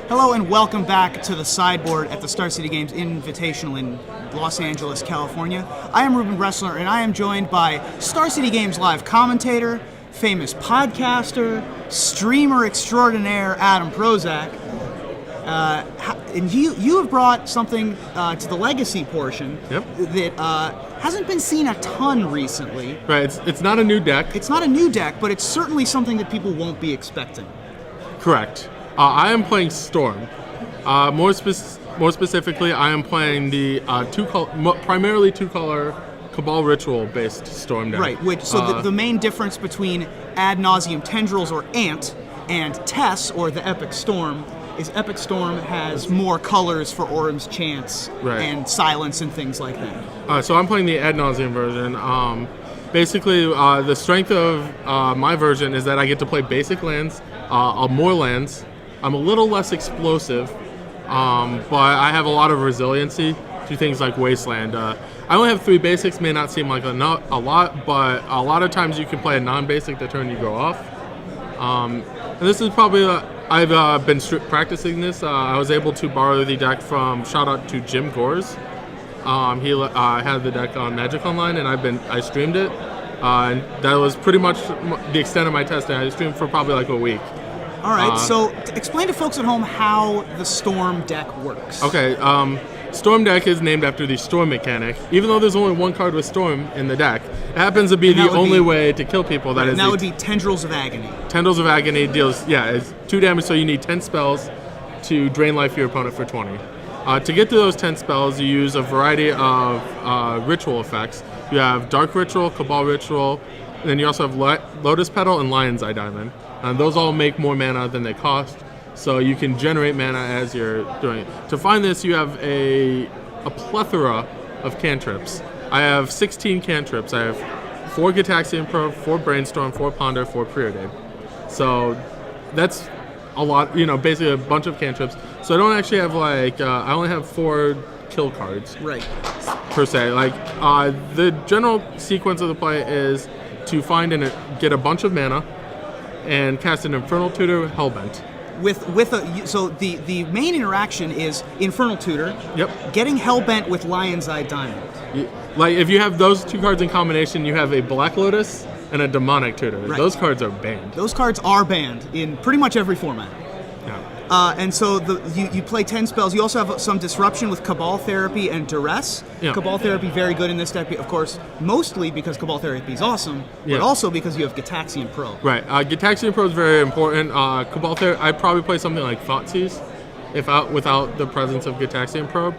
Hello and welcome back to the sideboard at the Star City Games Invitational in Los Angeles, California. I am Ruben Bressler and I am joined by Star City Games live commentator, famous podcaster, streamer extraordinaire Adam Prosak. And you have brought something to the legacy portion that hasn't been seen a ton recently. Right, it's not a new deck. It's not a new deck, but it's certainly something that people won't be expecting. Correct. I am playing Storm. More specifically, I am playing the primarily two-color Cabal Ritual-based Storm deck. Right, the main difference between Ad Nauseam Tendrils or Ant and Tess, or the Epic Storm, is Epic Storm has more colors for Auram's Chance and Silence and things like that. So I'm playing the Ad Nauseam version. Basically, the strength of my version is that I get to play basic lands, more lands. I'm a little less explosive, but I have a lot of resiliency to things like Wasteland. I only have 3 basics, may not seem like a lot, but a lot of times you can play a non-basic the turn you go off. And this is probably, I've been practicing this. I was able to borrow the deck from, shout out to Jim Gores. He had the deck on Magic Online, and I streamed it. And that was pretty much the extent of my testing. I streamed for probably like a week. All right, so explain to folks at home how the Storm deck works. Okay, Storm deck is named after the Storm mechanic. Even though there's only one card with Storm in the deck, it happens to be the only way to kill people. That would be Tendrils of Agony. Tendrils of Agony deals, it's 2 damage, so you need 10 spells to drain life of your opponent for 20. To get to those 10 spells, you use a variety of ritual effects. You have Dark Ritual, Cabal Ritual, and then you also have Lotus Petal and Lion's Eye Diamond. And those all make more mana than they cost, so you can generate mana as you're doing it. To find this, you have a plethora of cantrips. I have 16 cantrips. I have 4 Gitaxian Probe, 4 Brainstorm, 4 Ponder, 4 Preordain. So that's a lot, basically a bunch of cantrips. So I don't actually have I only have 4 kill cards. Right. Per se. The general sequence of the play is to find and get a bunch of mana and cast an Infernal Tutor Hellbent. So the main interaction is Infernal Tutor. Yep. Getting Hellbent with Lion's Eye Diamond. If you have those 2 cards in combination, you have a Black Lotus and a Demonic Tutor. Right. Those cards are banned. Those cards are banned in pretty much every format. Yeah. And so you play 10 spells. You also have some disruption with Cabal Therapy and Duress. Yeah. Cabal Therapy, very good in this deck, of course, mostly because Cabal Therapy is awesome, but also because you have Gitaxian Probe. Right. Gitaxian Probe is very important. Cabal Therapy, I'd probably play something like Thoughtseize without the presence of Gitaxian Probe.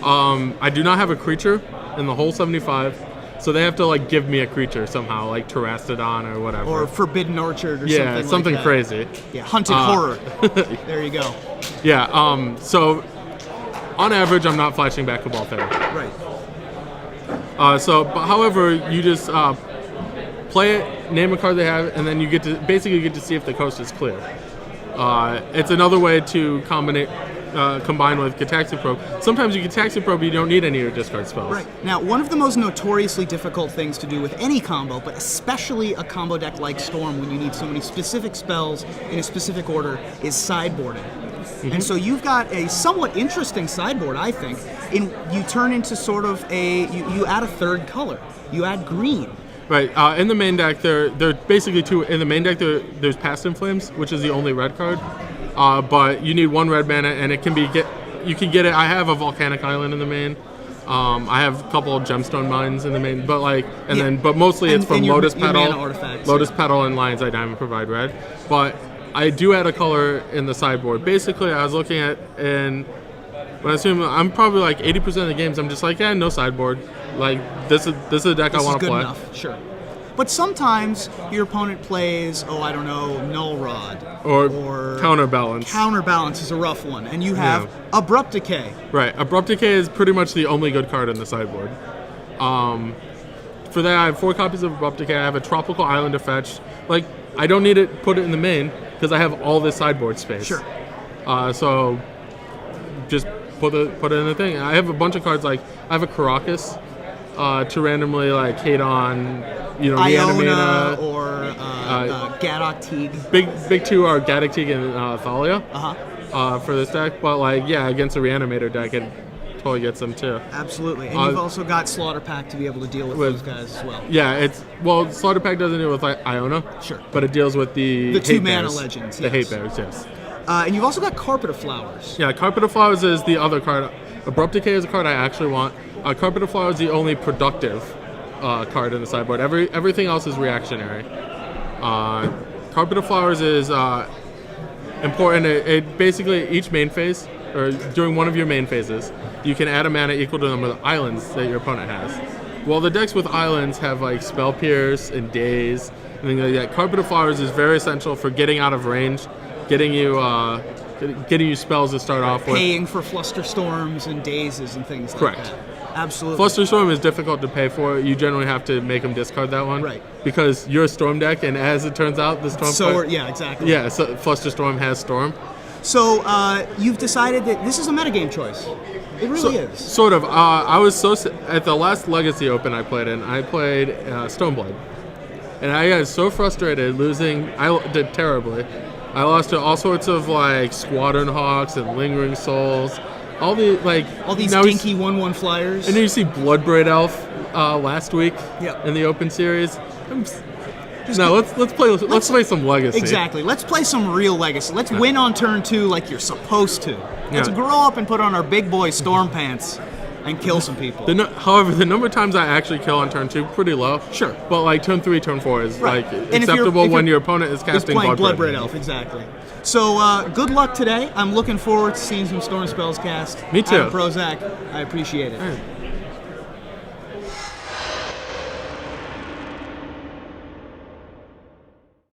I do not have a creature in the whole 75. So they have to give me a creature somehow, like Terastodon or whatever. Or Forbidden Orchard or something like that. crazy. Yeah, Hunted Horror. There you go. Yeah, so on average, I'm not flashing back Cabal Therapy. Right. However, you just play it, name a card they have, and then you get to see if the coast is clear. It's another way to combine with Gitaxian Probe. Sometimes you Gitaxian Probe, you don't need any of your discard spells. Right. Now, one of the most notoriously difficult things to do with any combo, but especially a combo deck like Storm when you need so many specific spells in a specific order, is sideboarding. Mm-hmm. And so you've got a somewhat interesting sideboard, I think. You turn into sort of you add a 3rd color. You add green. Right. In the main deck, there are basically 2. In the main deck, there's Past in Flames, which is the only red card. But you need 1 red mana, and you can get it. I have a Volcanic Island in the main. I have a couple of Gemstone Mines in the main, but mostly it's from Lotus Petal. Lotus Petal and Lion's Eye Diamond provide red. But I do add a color in the sideboard. Basically, I was looking at, and when I assume I'm probably 80% of the games, I'm just no sideboard. This is a deck I want to play. Enough, sure. But sometimes your opponent plays, Null Rod. Or Counterbalance. Counterbalance is a rough one. And you have Abrupt Decay. Right. Abrupt Decay is pretty much the only good card in the sideboard. For that, I have 4 copies of Abrupt Decay. I have a Tropical Island to fetch. I don't need to put it in the main because I have all this sideboard space. Sure. So just put it in the thing. I have a bunch of cards I have a Caracas to randomly hate on, Iona or Gadok Teague. Big 2 are Gadok Teague and Thalia. for this deck, but like yeah, against a Reanimator deck, it totally gets them too. Absolutely, and you've also got Slaughter Pack to be able to deal with those guys as well. Yeah, Slaughter Pack doesn't deal with like Iona, sure, but it deals with the two hate mana bears, legends, the hate bears, yes. And you've also got Carpet of Flowers. Yeah, Carpet of Flowers is the other card. Abrupt Decay is a card I actually want. Carpet of Flowers is the only productive card in the sideboard. Everything else is reactionary. Carpet of Flowers is important. It basically, each main phase, or during one of your main phases, you can add a mana equal to the number of islands that your opponent has. Well, the decks with islands have like Spell Pierce and Daze, and things like that. Carpet of Flowers is very essential for getting out of range, getting you spells to start off with. Paying for Flusterstorms and Dazes and things Correct. like that. Absolutely. Flusterstorm is difficult to pay for. You generally have to make them discard that one. Right. Because you're a Storm deck, and as it turns out, the Storm card, yeah, exactly. Yeah, so Flusterstorm has Storm. So you've decided that this is a metagame choice. It really is. Sort of. I was at the last Legacy Open I played in, I played Stoneblade. And I got so frustrated losing. I did terribly. I lost to all sorts of like Squadron Hawks and Lingering Souls. All these dinky 1/1 flyers. And then you see Bloodbraid Elf last week Yep. in the Open Series. Let's play some Legacy. Exactly. Let's play some real Legacy. Let's win on turn 2 like you're supposed to. Let's grow up and put on our big boy Storm pants and kill some people. However, the number of times I actually kill on turn 2 pretty low. Sure. But like turn 3, turn 4 is like And acceptable when your opponent is casting Bloodbraid Elf. Exactly. So good luck today. I'm looking forward to seeing some Storm spells cast. Me too. Prosak. I appreciate it.